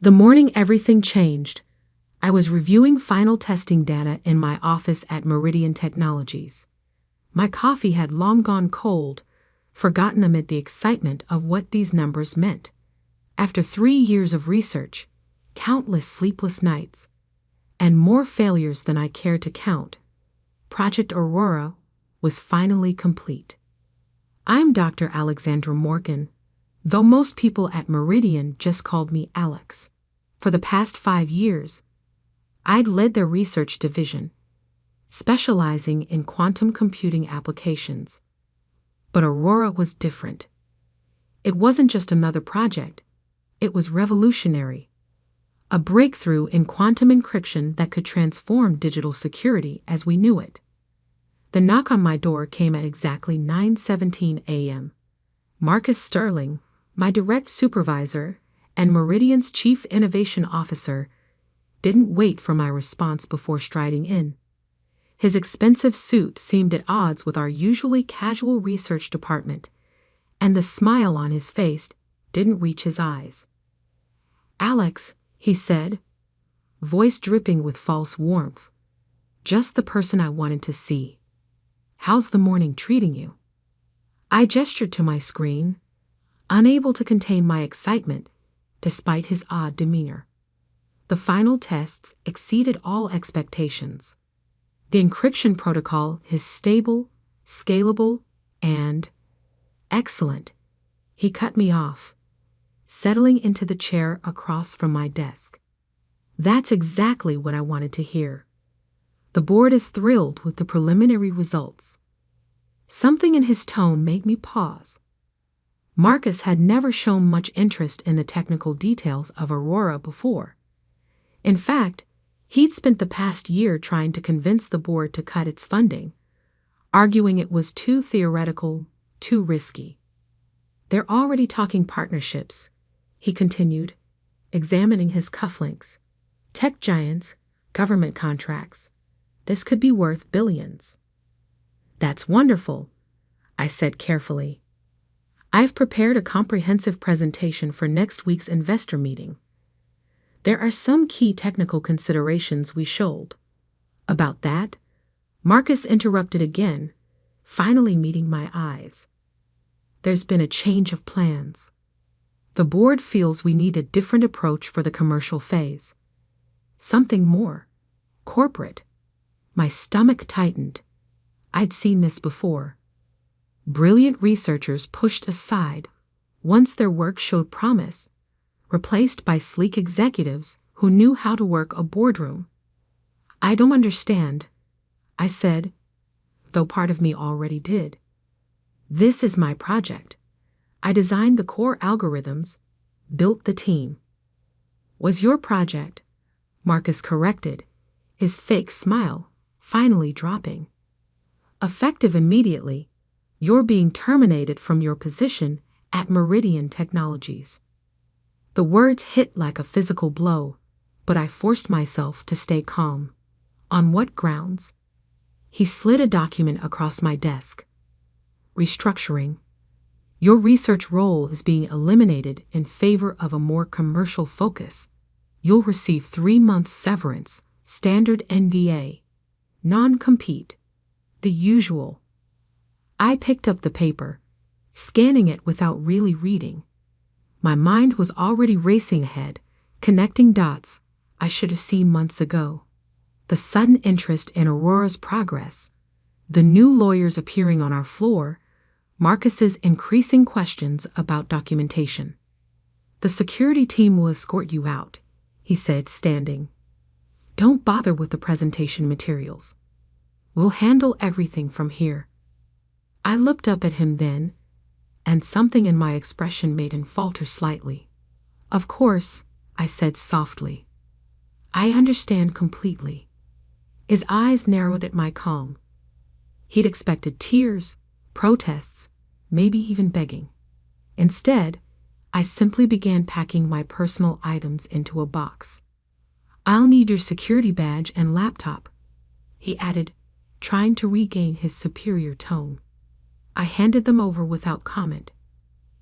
The morning everything changed. I was reviewing final testing data in my office at Meridian Technologies. My coffee had long gone cold, forgotten amid the excitement of what these numbers meant. After 3 years of research, countless sleepless nights, and more failures than I cared to count, Project Aurora was finally complete. I'm Dr. Alexandra Morgan, though most people at Meridian just called me Alex. For the past 5 years, I'd led their research division, specializing in quantum computing applications. But Aurora was different. It wasn't just another project, it was revolutionary. A breakthrough in quantum encryption that could transform digital security as we knew it. The knock on my door came at exactly 9:17 a.m. Marcus Sterling, my direct supervisor and Meridian's chief innovation officer, didn't wait for my response before striding in. His expensive suit seemed at odds with our usually casual research department, and the smile on his face didn't reach his eyes. "Alex," he said, voice dripping with false warmth. "Just the person I wanted to see. How's the morning treating you?" I gestured to my screen, unable to contain my excitement despite his odd demeanor. The final tests exceeded all expectations. The encryption protocol is stable, scalable, and excellent. He cut me off, settling into the chair across from my desk. That's exactly what I wanted to hear. The board is thrilled with the preliminary results. Something in his tone made me pause. Marcus had never shown much interest in the technical details of Aurora before. In fact, he'd spent the past year trying to convince the board to cut its funding, arguing it was too theoretical, too risky. "They're already talking partnerships," he continued, examining his cufflinks. "Tech giants, government contracts. This could be worth billions." "That's wonderful," I said carefully. "I've prepared a comprehensive presentation for next week's investor meeting. There are some key technical considerations we should." About that, Marcus interrupted again, finally meeting my eyes. "There's been a change of plans. The board feels we need a different approach for the commercial phase. Something more corporate." My stomach tightened. I'd seen this before. Brilliant researchers pushed aside once their work showed promise, replaced by sleek executives who knew how to work a boardroom. "I don't understand," I said, though part of me already did. "This is my project. I designed the core algorithms, built the team." "Was your project," Marcus corrected, his fake smile finally dropping. "Effective immediately, you're being terminated from your position at Meridian Technologies." The words hit like a physical blow, but I forced myself to stay calm. "On what grounds?" He slid a document across my desk. "Restructuring. Your research role is being eliminated in favor of a more commercial focus. You'll receive 3 months severance, standard NDA, non-compete, the usual." I picked up the paper, scanning it without really reading. My mind was already racing ahead, connecting dots I should have seen months ago. The sudden interest in Aurora's progress, the new lawyers appearing on our floor, Marcus's increasing questions about documentation. "The security team will escort you out," he said, standing. "Don't bother with the presentation materials. We'll handle everything from here." I looked up at him then, and something in my expression made him falter slightly. "Of course," I said softly. "I understand completely." His eyes narrowed at my calm. He'd expected tears, protests, maybe even begging. Instead, I simply began packing my personal items into a box. "I'll need your security badge and laptop," he added, trying to regain his superior tone. I handed them over without comment.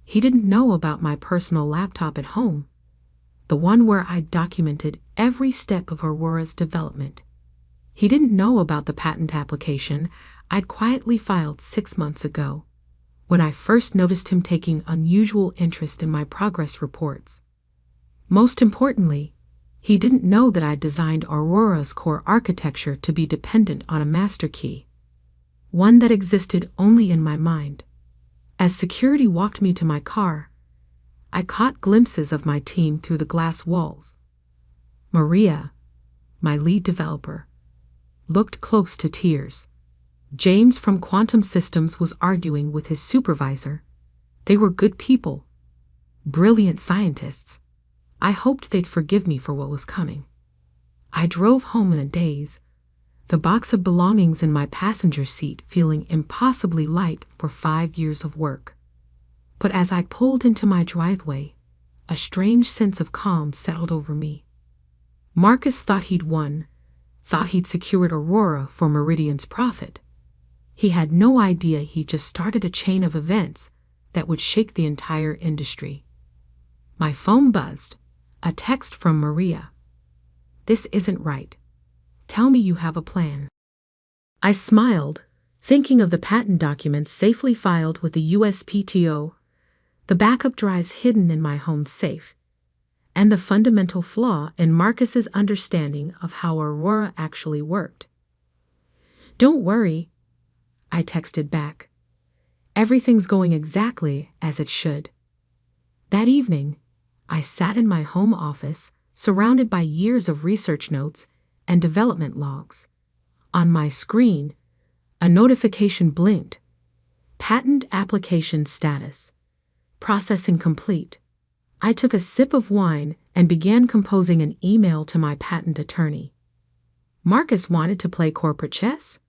He didn't know about my personal laptop at home. the one where I'd documented every step of Aurora's development. He didn't know about the patent application I'd quietly filed 6 months ago, when I first noticed him taking unusual interest in my progress reports. Most importantly, he didn't know that I'd designed Aurora's core architecture to be dependent on a master key, one that existed only in my mind. As security walked me to my car, I caught glimpses of my team through the glass walls. Maria, my lead developer, looked close to tears. James from Quantum Systems was arguing with his supervisor. They were good people, brilliant scientists. I hoped they'd forgive me for what was coming. I drove home in a daze, the box of belongings in my passenger seat feeling impossibly light for 5 years of work. But as I pulled into my driveway, a strange sense of calm settled over me. Marcus thought he'd won, thought he'd secured Aurora for Meridian's profit. He had no idea he'd just started a chain of events that would shake the entire industry. My phone buzzed, a text from Maria. "This isn't right. Tell me you have a plan." I smiled, thinking of the patent documents safely filed with the USPTO, the backup drives hidden in my home safe, and the fundamental flaw in Marcus's understanding of how Aurora actually worked. "Don't worry," I texted back. "Everything's going exactly as it should." That evening, I sat in my home office, surrounded by years of research notes and development logs. On my screen, a notification blinked. Patent application status. Processing complete. I took a sip of wine and began composing an email to my patent attorney. Marcus wanted to play corporate chess?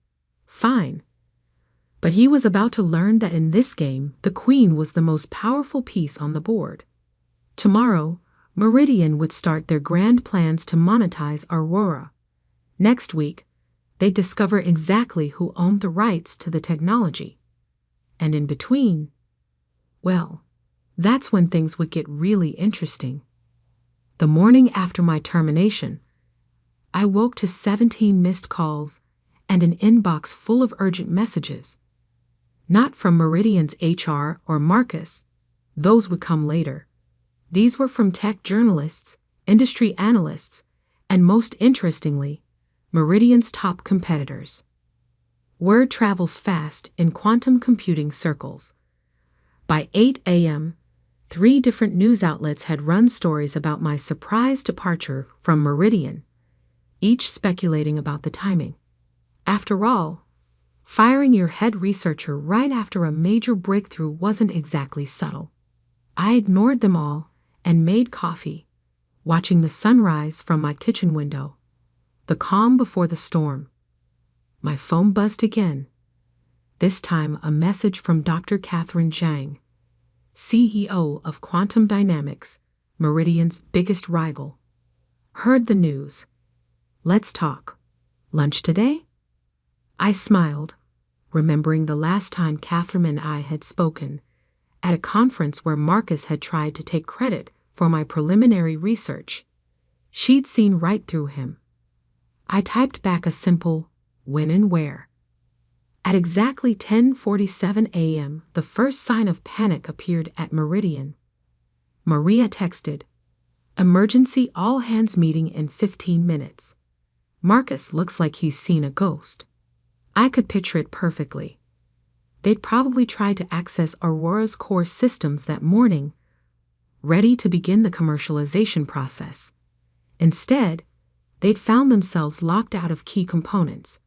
Fine. But he was about to learn that in this game, the queen was the most powerful piece on the board. Tomorrow, Meridian would start their grand plans to monetize Aurora. Next week, they'd discover exactly who owned the rights to the technology. And in between, well, that's when things would get really interesting. The morning after my termination, I woke to 17 missed calls and an inbox full of urgent messages. Not from Meridian's HR or Marcus, those would come later. These were from tech journalists, industry analysts, and most interestingly, Meridian's top competitors. Word travels fast in quantum computing circles. By 8 a.m., 3 different news outlets had run stories about my surprise departure from Meridian, each speculating about the timing. After all, firing your head researcher right after a major breakthrough wasn't exactly subtle. I ignored them all and made coffee, watching the sunrise from my kitchen window, the calm before the storm. My phone buzzed again, this time a message from Dr. Catherine Zhang, CEO of Quantum Dynamics, Meridian's biggest rival. "Heard the news. Let's talk. Lunch today?" I smiled, remembering the last time Catherine and I had spoken, at a conference where Marcus had tried to take credit for my preliminary research. She'd seen right through him. I typed back a simple, "When and where?" At exactly 10:47 a.m., the first sign of panic appeared at Meridian. Maria texted, "Emergency all-hands meeting in 15 minutes. Marcus looks like he's seen a ghost." I could picture it perfectly. They'd probably tried to access Aurora's core systems that morning, ready to begin the commercialization process. Instead, they'd found themselves locked out of key components,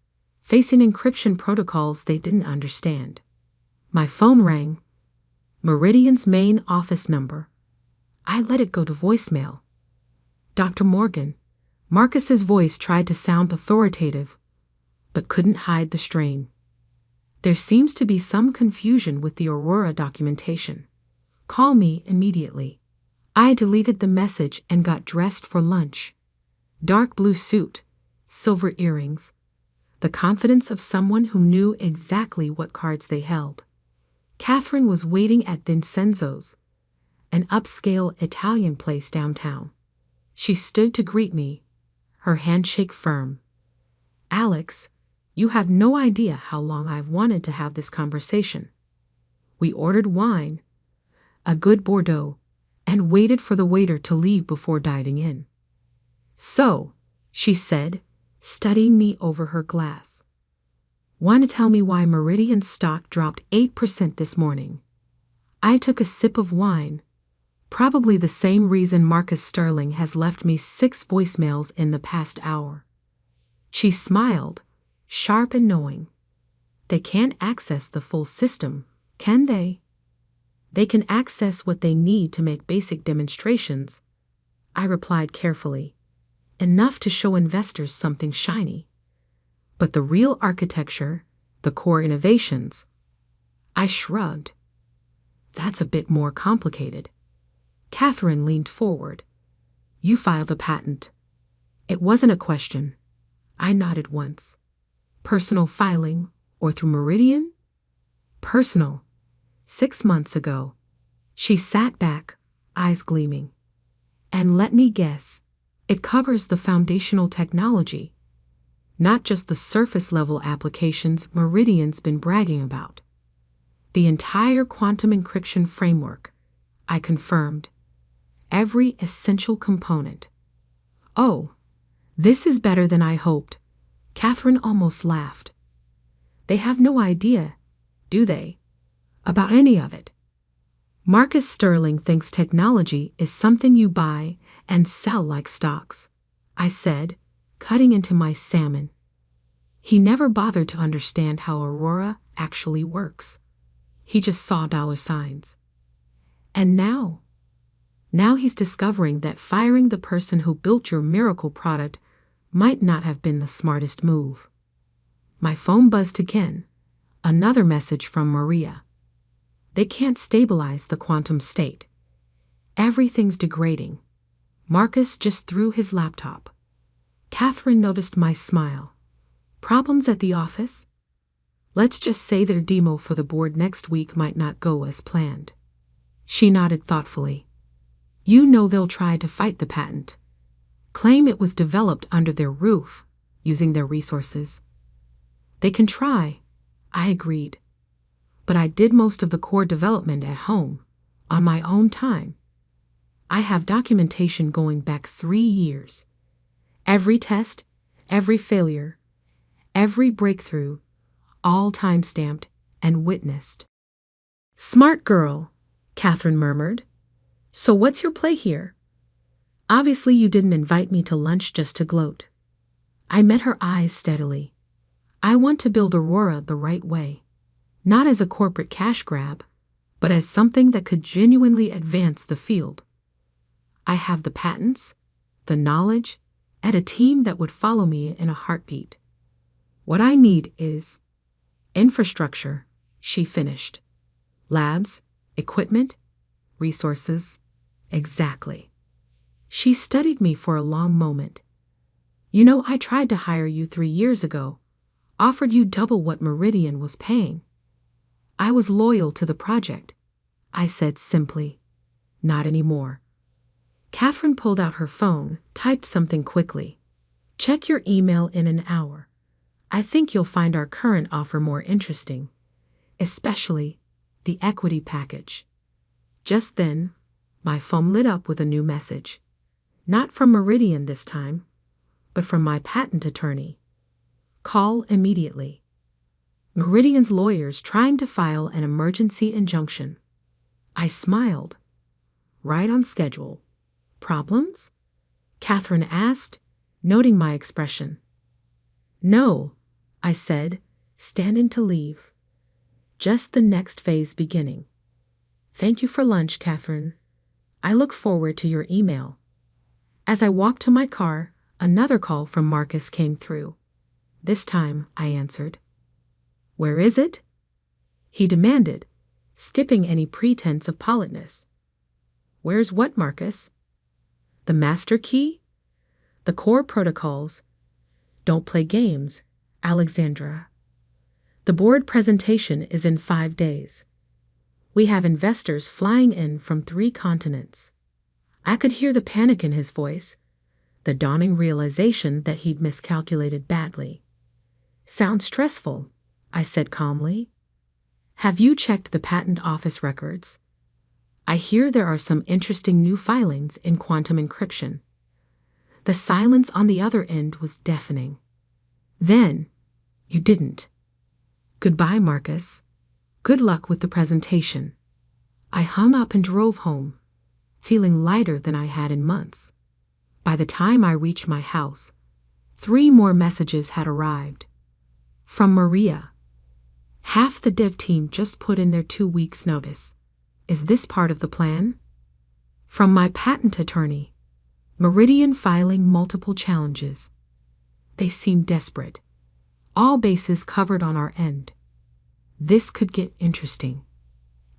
facing encryption protocols they didn't understand. My phone rang. Meridian's main office number. I let it go to voicemail. "Dr. Morgan." Marcus's voice tried to sound authoritative, but couldn't hide the strain. "There seems to be some confusion with the Aurora documentation. Call me immediately." I deleted the message and got dressed for lunch. Dark blue suit, silver earrings, the confidence of someone who knew exactly what cards they held. Catherine was waiting at Vincenzo's, an upscale Italian place downtown. She stood to greet me, her handshake firm. Alex, you have no idea how long I've wanted to have this conversation. We ordered wine, a good Bordeaux, and waited for the waiter to leave before diving in. So, she said, studying me over her glass. Want to tell me why Meridian's stock dropped 8% this morning? I took a sip of wine. Probably the same reason Marcus Sterling has left me 6 voicemails in the past hour. She smiled, sharp and knowing. They can't access the full system, can they? They can access what they need to make basic demonstrations, I replied carefully. Enough to show investors something shiny. But the real architecture, the core innovations, I shrugged. That's a bit more complicated. Catherine leaned forward. You filed a patent. It wasn't a question. I nodded once. Personal filing, or through Meridian? Personal. 6 months ago. She sat back, eyes gleaming. And let me guess, it covers the foundational technology, not just the surface-level applications Meridian's been bragging about. The entire quantum encryption framework, I confirmed. Every essential component. Oh, this is better than I hoped. Catherine almost laughed. They have no idea, do they, about any of it. Marcus Sterling thinks technology is something you buy and sell like stocks, I said, cutting into my salmon. He never bothered to understand how Aurora actually works. He just saw dollar signs. And now he's discovering that firing the person who built your miracle product might not have been the smartest move. My phone buzzed again. Another message from Maria. They can't stabilize the quantum state. Everything's degrading. Marcus just threw his laptop. Catherine noticed my smile. Problems at the office? Let's just say their demo for the board next week might not go as planned. She nodded thoughtfully. You know they'll try to fight the patent. Claim it was developed under their roof, using their resources. They can try, I agreed. But I did most of the core development at home, on my own time. I have documentation going back 3 years. Every test, every failure, every breakthrough, all time-stamped and witnessed. Smart girl, Catherine murmured. So what's your play here? Obviously you didn't invite me to lunch just to gloat. I met her eyes steadily. I want to build Aurora the right way, not as a corporate cash grab, but as something that could genuinely advance the field. I have the patents, the knowledge, and a team that would follow me in a heartbeat. What I need is infrastructure, she finished. Labs, equipment, resources. Exactly. She studied me for a long moment. You know, I tried to hire you 3 years ago, offered you double what Meridian was paying. I was loyal to the project, I said simply. Not anymore. Catherine pulled out her phone, typed something quickly. Check your email in an hour. I think you'll find our current offer more interesting, especially the equity package. Just then, my phone lit up with a new message. Not from Meridian this time, but from my patent attorney. Call immediately. Meridian's lawyers trying to file an emergency injunction. I smiled. Right on schedule. Problems? Catherine asked, noting my expression. No, I said, standing to leave. Just the next phase beginning. Thank you for lunch, Catherine. I look forward to your email. As I walked to my car, another call from Marcus came through. This time, I answered. Where is it? He demanded, skipping any pretense of politeness. Where's what, Marcus? The master key? The core protocols. Don't play games, Alexandra. The board presentation is in 5 days. We have investors flying in from 3 continents. I could hear the panic in his voice, the dawning realization that he'd miscalculated badly. "Sounds stressful," I said calmly. "Have you checked the patent office records? I hear there are some interesting new filings in quantum encryption." The silence on the other end was deafening. "Then, you didn't. Goodbye, Marcus. Good luck with the presentation." I hung up and drove home, feeling lighter than I had in months. By the time I reached my house, 3 more messages had arrived. From Maria. "Half the dev team just put in their 2 weeks' notice. Is this part of the plan?" From my patent attorney. "Meridian filing multiple challenges." They seemed desperate. All bases covered on our end. This could get interesting.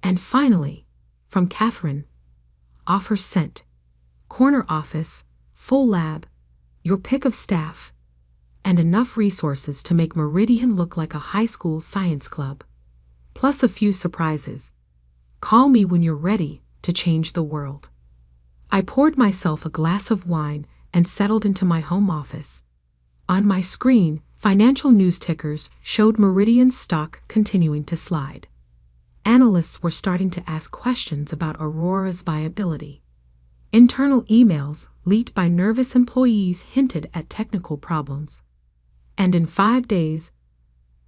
And finally, from Catherine. "Offer sent. Corner office, full lab, your pick of staff, and enough resources to make Meridian look like a high school science club. Plus a few surprises. Call me when you're ready to change the world." I poured myself a glass of wine and settled into my home office. On my screen, financial news tickers showed Meridian's stock continuing to slide. Analysts were starting to ask questions about Aurora's viability. Internal emails leaked by nervous employees hinted at technical problems. And in 5 days,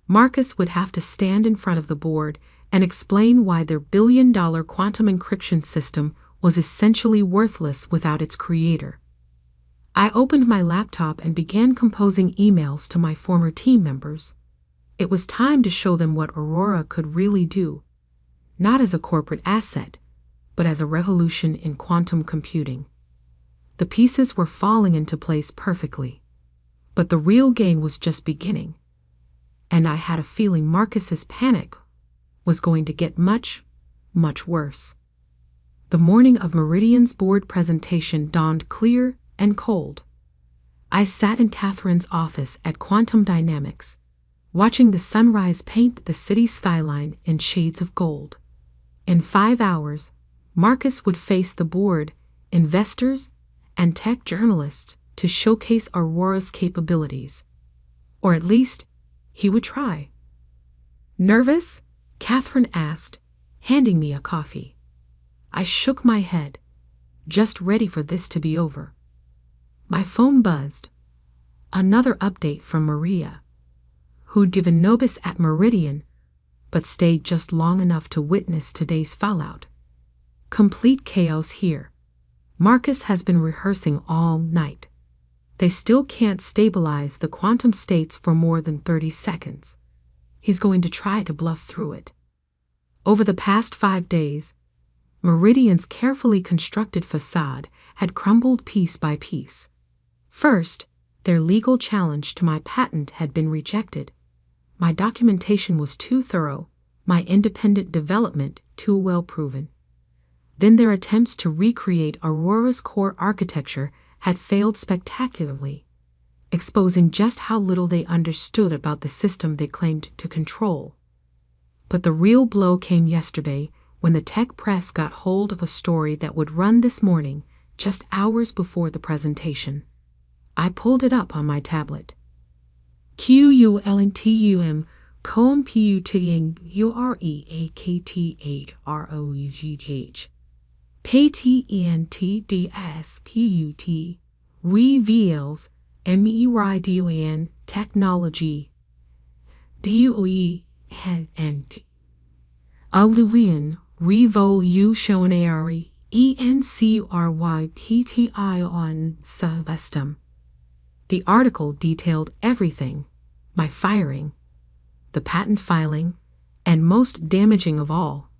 Marcus would have to stand in front of the board and explain why their billion-dollar quantum encryption system was essentially worthless without its creator. I opened my laptop and began composing emails to my former team members. It was time to show them what Aurora could really do, not as a corporate asset, but as a revolution in quantum computing. The pieces were falling into place perfectly, but the real game was just beginning, and I had a feeling Marcus's panic was going to get much, much worse. The morning of Meridian's board presentation dawned clear and cold. I sat in Catherine's office at Quantum Dynamics, watching the sunrise paint the city's skyline in shades of gold. In 5 hours, Marcus would face the board, investors, and tech journalists to showcase Aurora's capabilities. Or at least, he would try. "Nervous?" Catherine asked, handing me a coffee. I shook my head, just ready for this to be over. My phone buzzed. Another update from Maria, who'd given notice at Meridian, but stayed just long enough to witness today's fallout. "Complete chaos here. Marcus has been rehearsing all night. They still can't stabilize the quantum states for more than 30 seconds. He's going to try to bluff through it." Over the past 5 days, Meridian's carefully constructed facade had crumbled piece by piece. First, their legal challenge to my patent had been rejected. My documentation was too thorough, my independent development too well proven. Then their attempts to recreate Aurora's core architecture had failed spectacularly, exposing just how little they understood about the system they claimed to control. But the real blow came yesterday when the tech press got hold of a story that would run this morning, just hours before the presentation. I pulled it up on my tablet. QULNTUM COMPUTING UREAKT8ROUGH PATENTDSPUT reveals MERIDUAN technology DOE and Oblivion Revolutionary ENCRYPTION Subsystem. The article detailed everything: my firing, the patent filing, and most damaging of all,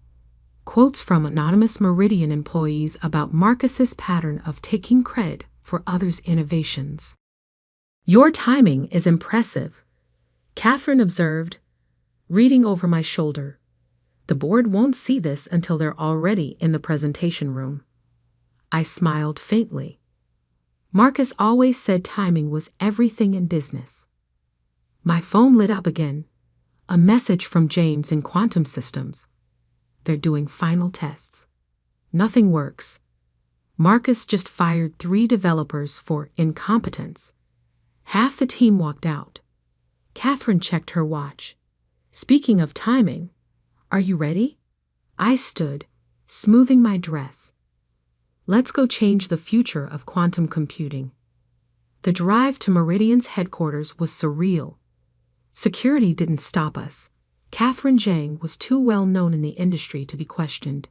quotes from anonymous Meridian employees about Marcus's pattern of taking credit for others' innovations. "Your timing is impressive," Catherine observed, reading over my shoulder. "The board won't see this until they're already in the presentation room." I smiled faintly. Marcus always said timing was everything in business. My phone lit up again. A message from James in Quantum Systems. "They're doing final tests. Nothing works. Marcus just fired 3 developers for incompetence. Half the team walked out. Catherine checked her watch. Speaking of timing, are you ready? I stood, smoothing my dress. Let's go change the future of quantum computing. The drive to Meridian's headquarters was surreal. Security didn't stop us. Catherine Zhang was too well known in the industry to be questioned.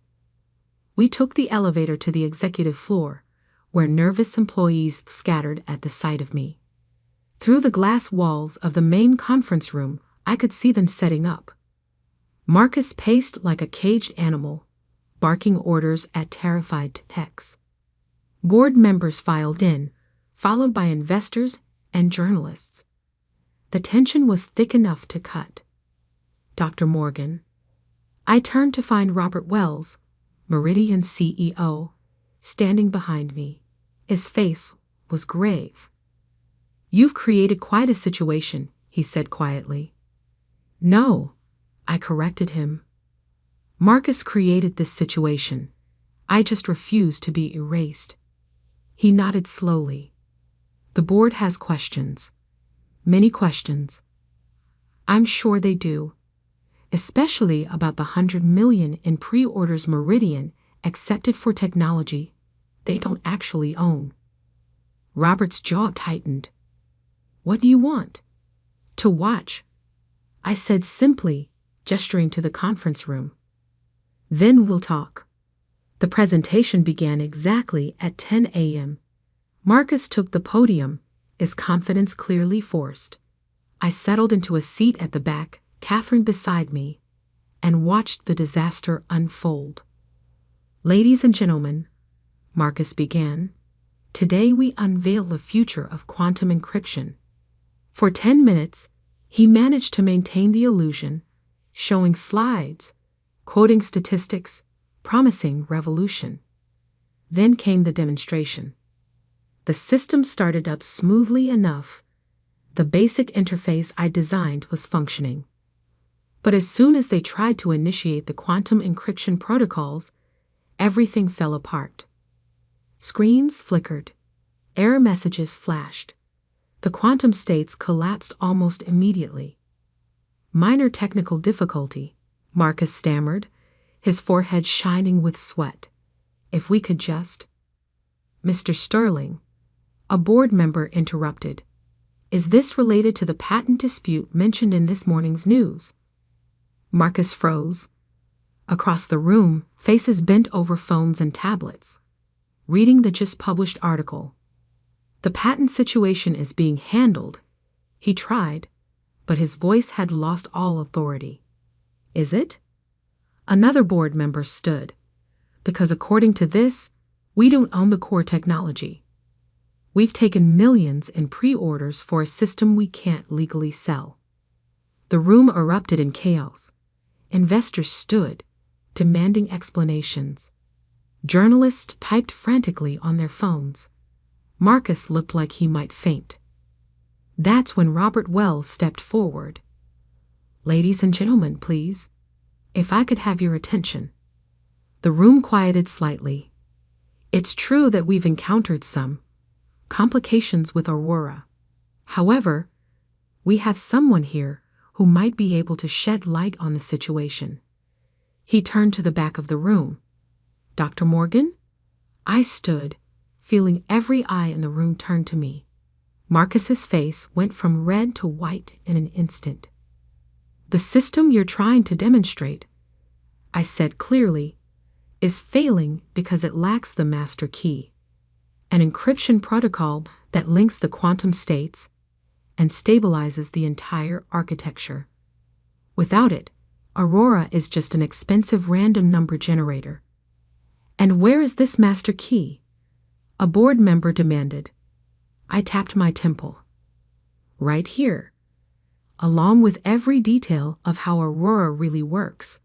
We took the elevator to the executive floor, where nervous employees scattered at the sight of me. Through the glass walls of the main conference room, I could see them setting up. Marcus paced like a caged animal, barking orders at terrified techs. Board members filed in, followed by investors and journalists. The tension was thick enough to cut. Dr. Morgan. I turned to find Robert Wells, Meridian's CEO, standing behind me. His face was grave. You've created quite a situation, he said quietly. No, I corrected him. Marcus created this situation. I just refuse to be erased. He nodded slowly. The board has questions. Many questions. I'm sure they do. Especially about the 100 million in pre-orders Meridian accepted for technology they don't actually own. Robert's jaw tightened. What do you want? To watch, I said simply, gesturing to the conference room. Then we'll talk. The presentation began exactly at 10 a.m. Marcus took the podium, his confidence clearly forced. I settled into a seat at the back, Catherine beside me, and watched the disaster unfold. Ladies and gentlemen, Marcus began, today we unveil the future of quantum encryption. For 10 minutes, he managed to maintain the illusion, showing slides, quoting statistics, promising revolution. Then came the demonstration. The system started up smoothly enough. The basic interface I designed was functioning. But as soon as they tried to initiate the quantum encryption protocols, everything fell apart. Screens flickered. Error messages flashed. The quantum states collapsed almost immediately. Minor technical difficulty, Marcus stammered, his forehead shining with sweat. If we could just... Mr. Sterling, a board member interrupted. Is this related to the patent dispute mentioned in this morning's news? Marcus froze. Across the room, faces bent over phones and tablets, reading the just-published article. The patent situation is being handled. He tried, but his voice had lost all authority. Is it? Another board member stood. Because according to this, we don't own the core technology. We've taken millions in pre-orders for a system we can't legally sell. The room erupted in chaos. Investors stood, demanding explanations. Journalists typed frantically on their phones. Marcus looked like he might faint. That's when Robert Wells stepped forward. Ladies and gentlemen, please, if I could have your attention. The room quieted slightly. It's true that we've encountered some complications with Aurora. However, we have someone here who might be able to shed light on the situation. He turned to the back of the room. Dr. Morgan? I stood, feeling every eye in the room turn to me. Marcus's face went from red to white in an instant. The system you're trying to demonstrate, I said clearly, is failing because it lacks the master key, an encryption protocol that links the quantum states and stabilizes the entire architecture. Without it, Aurora is just an expensive random number generator. And where is this master key? A board member demanded. I tapped my temple. Right here, along with every detail of how Aurora really works,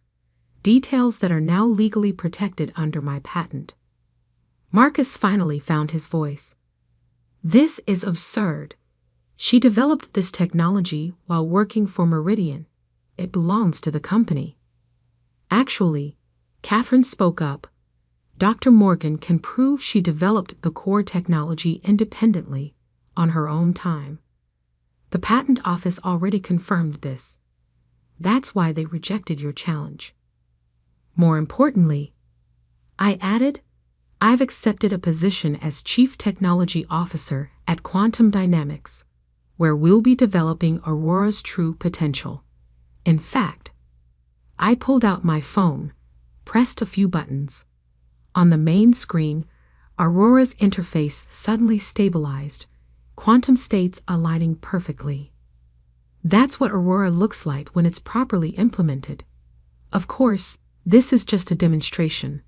details that are now legally protected under my patent. Marcus finally found his voice. This is absurd. She developed this technology while working for Meridian. It belongs to the company. Actually, Catherine spoke up. Dr. Morgan can prove she developed the core technology independently, on her own time. The patent office already confirmed this. That's why they rejected your challenge. More importantly, I added, I've accepted a position as Chief Technology Officer at Quantum Dynamics, where we'll be developing Aurora's true potential. In fact, I pulled out my phone, pressed a few buttons. On the main screen, Aurora's interface suddenly stabilized, quantum states aligning perfectly. That's what Aurora looks like when it's properly implemented. Of course, this is just a demonstration.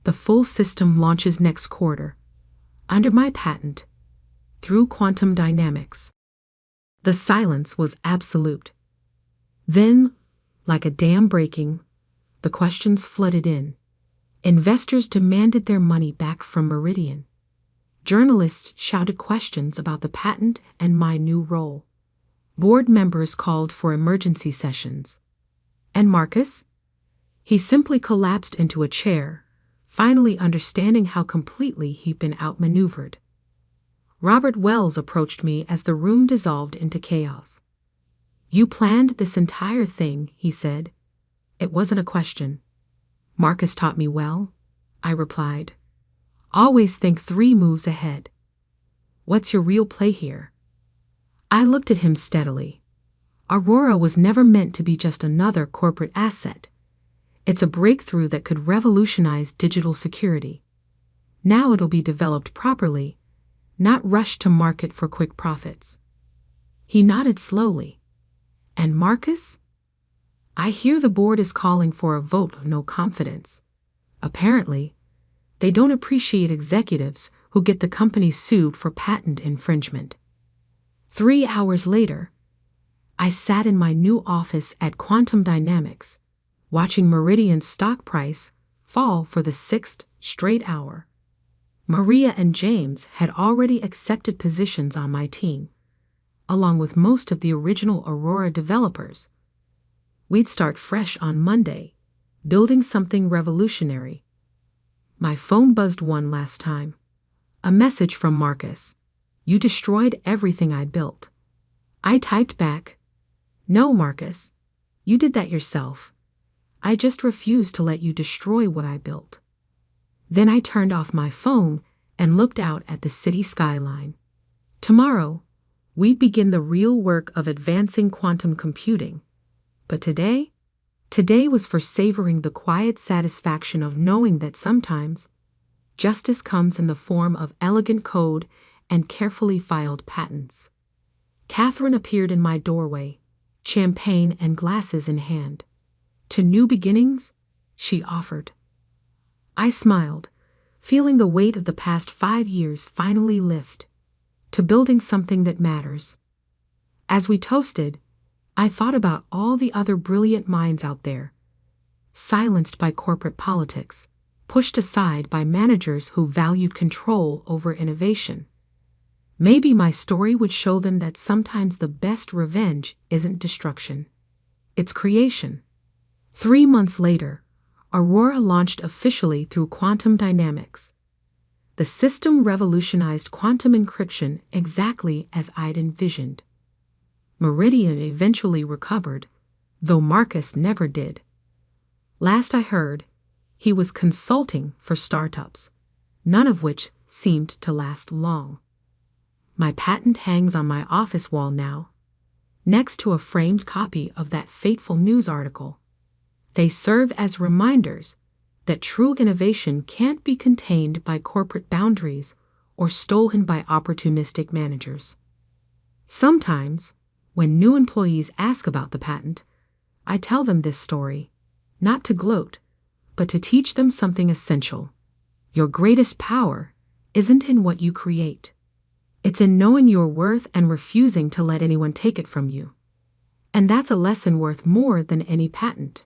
The full system launches next quarter, under my patent, through quantum dynamics. The silence was absolute. Then, like a dam breaking, the questions flooded in. Investors demanded their money back from Meridian. Journalists shouted questions about the patent and my new role. Board members called for emergency sessions. And Marcus? He simply collapsed into a chair, finally understanding how completely he'd been outmaneuvered. Robert Wells approached me as the room dissolved into chaos. You planned this entire thing, he said. It wasn't a question. Marcus taught me well, I replied. Always think 3 moves ahead. What's your real play here? I looked at him steadily. Aurora was never meant to be just another corporate asset. It's a breakthrough that could revolutionize digital security. Now it'll be developed properly, not rushed to market for quick profits. He nodded slowly. And Marcus? I hear the board is calling for a vote of no confidence. Apparently, they don't appreciate executives who get the company sued for patent infringement. 3 hours later, I sat in my new office at Quantum Dynamics, watching Meridian's stock price fall for the 6th straight hour. Maria and James had already accepted positions on my team, along with most of the original Aurora developers. We'd start fresh on Monday, building something revolutionary. My phone buzzed one last time. A message from Marcus. You destroyed everything I built. I typed back, No, Marcus. You did that yourself. I just refused to let you destroy what I built. Then I turned off my phone and looked out at the city skyline. Tomorrow, we'd begin the real work of advancing quantum computing. But today was for savoring the quiet satisfaction of knowing that sometimes justice comes in the form of elegant code and carefully filed patents. Catherine appeared in my doorway, champagne and glasses in hand. To new beginnings, she offered. I smiled, feeling the weight of the past 5 years finally lift. To building something that matters. As we toasted, I thought about all the other brilliant minds out there, silenced by corporate politics, pushed aside by managers who valued control over innovation. Maybe my story would show them that sometimes the best revenge isn't destruction. It's creation. 3 months later, Aurora launched officially through Quantum Dynamics. The system revolutionized quantum encryption exactly as I'd envisioned. Meridian eventually recovered, though Marcus never did. Last I heard, he was consulting for startups, none of which seemed to last long. My patent hangs on my office wall now, next to a framed copy of that fateful news article. They serve as reminders that true innovation can't be contained by corporate boundaries or stolen by opportunistic managers. Sometimes, when new employees ask about the patent, I tell them this story, not to gloat, but to teach them something essential. Your greatest power isn't in what you create. It's in knowing your worth and refusing to let anyone take it from you. And that's a lesson worth more than any patent.